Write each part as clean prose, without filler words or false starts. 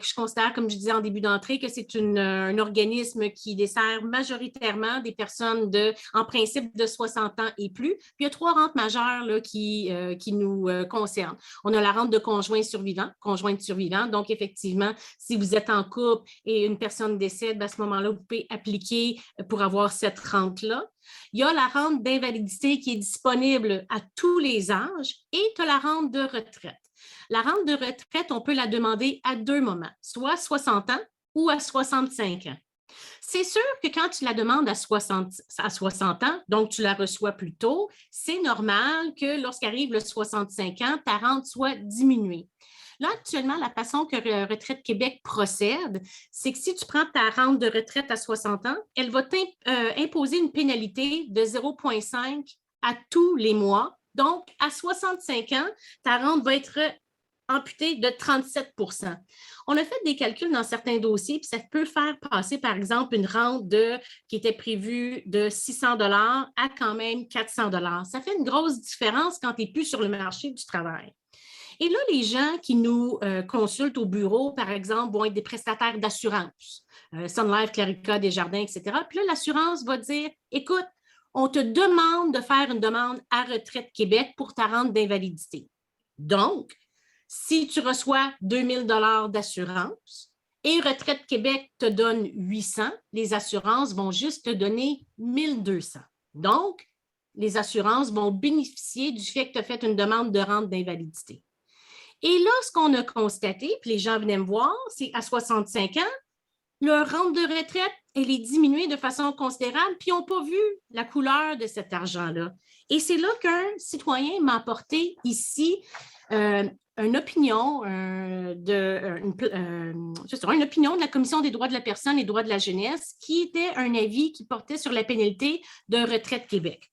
Je considère, comme je disais en début d'entrée, que c'est un organisme qui dessert majoritairement des personnes en principe de 60 ans et plus. Puis il y a 3 rentes majeures là, qui nous concernent. On a la rente de conjointe survivant. Donc, effectivement, si vous êtes en couple et une personne décède, à ce moment-là, vous pouvez appliquer pour avoir cette rente-là. Il y a la rente d'invalidité qui est disponible à tous les âges et tu as la rente de retraite. La rente de retraite, on peut la demander à 2 moments, soit à 60 ans ou à 65 ans. C'est sûr que quand tu la demandes à 60 ans, donc tu la reçois plus tôt, c'est normal que lorsqu'arrive le 65 ans, ta rente soit diminuée. Là, actuellement, la façon que Retraite Québec procède, c'est que si tu prends ta rente de retraite à 60 ans, elle va t'imposer une pénalité de 0,5 à tous les mois. Donc, à 65 ans, ta rente va être amputée de 37 %. On a fait des calculs dans certains dossiers, puis ça peut faire passer, par exemple, une rente qui était prévue de 600 $ à quand même 400 $. Ça fait une grosse différence quand tu n'es plus sur le marché du travail. Et là, les gens qui nous consultent au bureau, par exemple, vont être des prestataires d'assurance, Sun Life, Clarica, Desjardins, etc. Puis là, l'assurance va dire, écoute, on te demande de faire une demande à Retraite Québec pour ta rente d'invalidité. Donc, si tu reçois 2 000 $ d'assurance et Retraite Québec te donne 800, les assurances vont juste te donner 1 200. Donc, les assurances vont bénéficier du fait que tu as fait une demande de rente d'invalidité. Et là, ce qu'on a constaté, puis les gens venaient me voir, c'est qu'à 65 ans, leur rente de retraite, elle est diminuée de façon considérable, puis ils n'ont pas vu la couleur de cet argent-là. Et c'est là qu'un citoyen m'a apporté ici une opinion une opinion de la Commission des droits de la personne et droits de la jeunesse qui était un avis qui portait sur la pénalité de Retraite Québec.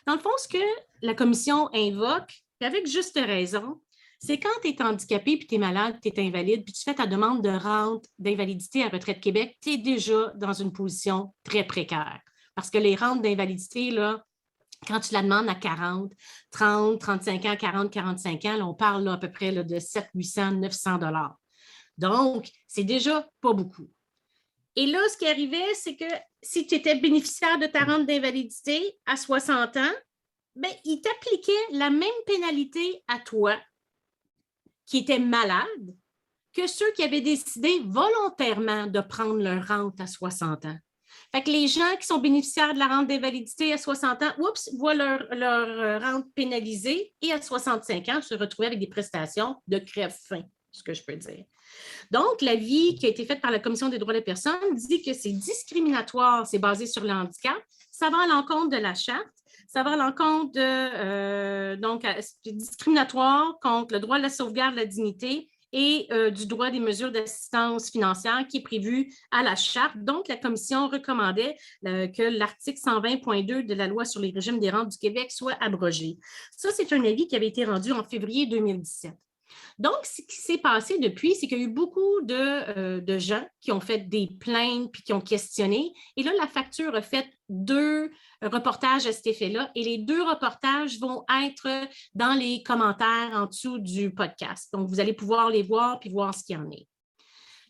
Dans le fond, ce que la Commission invoque, avec juste raison, c'est quand tu es handicapé, puis tu es malade, tu es invalide, puis tu fais ta demande de rente d'invalidité à Retraite Québec, tu es déjà dans une position très précaire. Parce que les rentes d'invalidité, là, quand tu la demandes à 40, 30, 35 ans, 40, 45 ans, là, on parle là, à peu près là, de 700, 800, 900 $. Donc, c'est déjà pas beaucoup. Et là, ce qui arrivait, c'est que si tu étais bénéficiaire de ta rente d'invalidité à 60 ans, bien, il t'appliquait la même pénalité à toi qui étaient malades que ceux qui avaient décidé volontairement de prendre leur rente à 60 ans. Fait que les gens qui sont bénéficiaires de la rente d'invalidité à 60 ans, voient leur rente pénalisée et à 65 ans, se retrouver avec des prestations de crève-faim, ce que je peux dire. Donc, l'avis qui a été fait par la Commission des droits des personnes dit que c'est discriminatoire, c'est basé sur le handicap, ça va à l'encontre de la charte, ça va à l'encontre donc, c'est discriminatoire contre le droit de la sauvegarde de la dignité et du droit des mesures d'assistance financière qui est prévu à la charte. Donc, la Commission recommandait que l'article 120.2 de la loi sur les régimes des rentes du Québec soit abrogé. Ça, c'est un avis qui avait été rendu en février 2017. Donc, ce qui s'est passé depuis, c'est qu'il y a eu beaucoup de gens qui ont fait des plaintes puis qui ont questionné. Et là, la facture a fait 2 reportages à cet effet-là. Et les 2 reportages vont être dans les commentaires en dessous du podcast. Donc, vous allez pouvoir les voir puis voir ce qu'il y en est.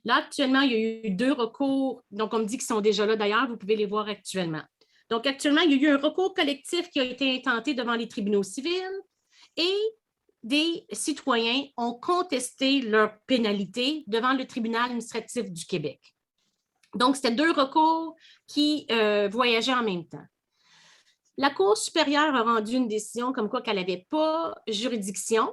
Là, actuellement, il y a eu 2 recours. Donc, on me dit qu'ils sont déjà là. D'ailleurs, vous pouvez les voir actuellement. Donc, actuellement, il y a eu un recours collectif qui a été intenté devant les tribunaux civils et des citoyens ont contesté leur pénalité devant le tribunal administratif du Québec. Donc, c'était 2 recours qui voyageaient en même temps. La Cour supérieure a rendu une décision comme quoi qu'elle n'avait pas juridiction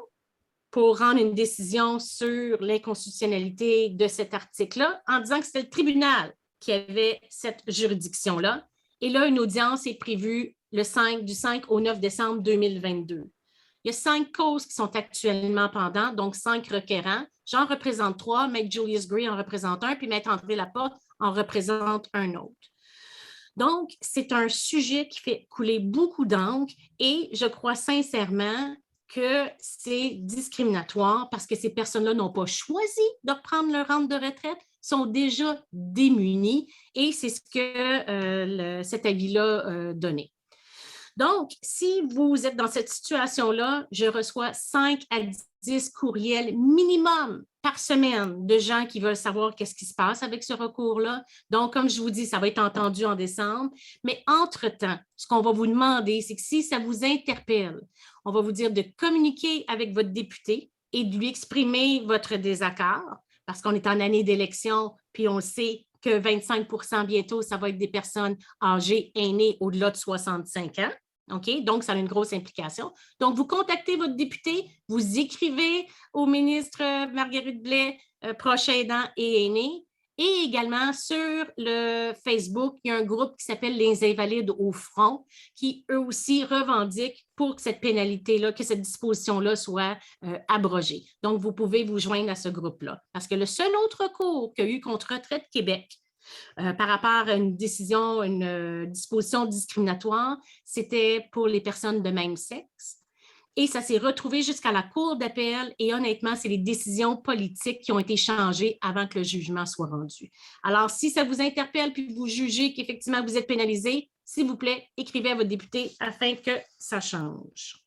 pour rendre une décision sur l'inconstitutionnalité de cet article-là, en disant que c'était le tribunal qui avait cette juridiction-là. Et là, une audience est prévue du 5 au 9 décembre 2022. Il y a 5 causes qui sont actuellement pendantes, donc 5 requérants. J'en représente 3, Maître Julius Gray en représente un, puis Maître André Laporte en représente un autre. Donc, c'est un sujet qui fait couler beaucoup d'encre et je crois sincèrement que c'est discriminatoire parce que ces personnes-là n'ont pas choisi de reprendre leur rente de retraite, sont déjà démunies et c'est ce que cet avis-là donnait. Donc, si vous êtes dans cette situation-là, je reçois 5 à 10 courriels minimum par semaine de gens qui veulent savoir qu'est-ce qui se passe avec ce recours-là. Donc, comme je vous dis, ça va être entendu en décembre. Mais entre-temps, ce qu'on va vous demander, c'est que si ça vous interpelle, on va vous dire de communiquer avec votre député et de lui exprimer votre désaccord, parce qu'on est en année d'élection, puis on sait que 25 bientôt, ça va être des personnes âgées, aînées, au-delà de 65 ans. OK? Donc, ça a une grosse implication. Donc, vous contactez votre député, vous écrivez au ministre Marguerite Blais, proche aidant et aîné, et également sur le Facebook, il y a un groupe qui s'appelle Les Invalides au front, qui eux aussi revendiquent pour que cette pénalité-là, que cette disposition-là soit abrogée. Donc, vous pouvez vous joindre à ce groupe-là. Parce que le seul autre recours qu'il y a eu contre Retraite Québec, par rapport à une décision, une disposition discriminatoire, c'était pour les personnes de même sexe. Et ça s'est retrouvé jusqu'à la Cour d'appel et honnêtement, c'est les décisions politiques qui ont été changées avant que le jugement soit rendu. Alors, si ça vous interpelle puis vous jugez qu'effectivement vous êtes pénalisé, s'il vous plaît, écrivez à votre député afin que ça change.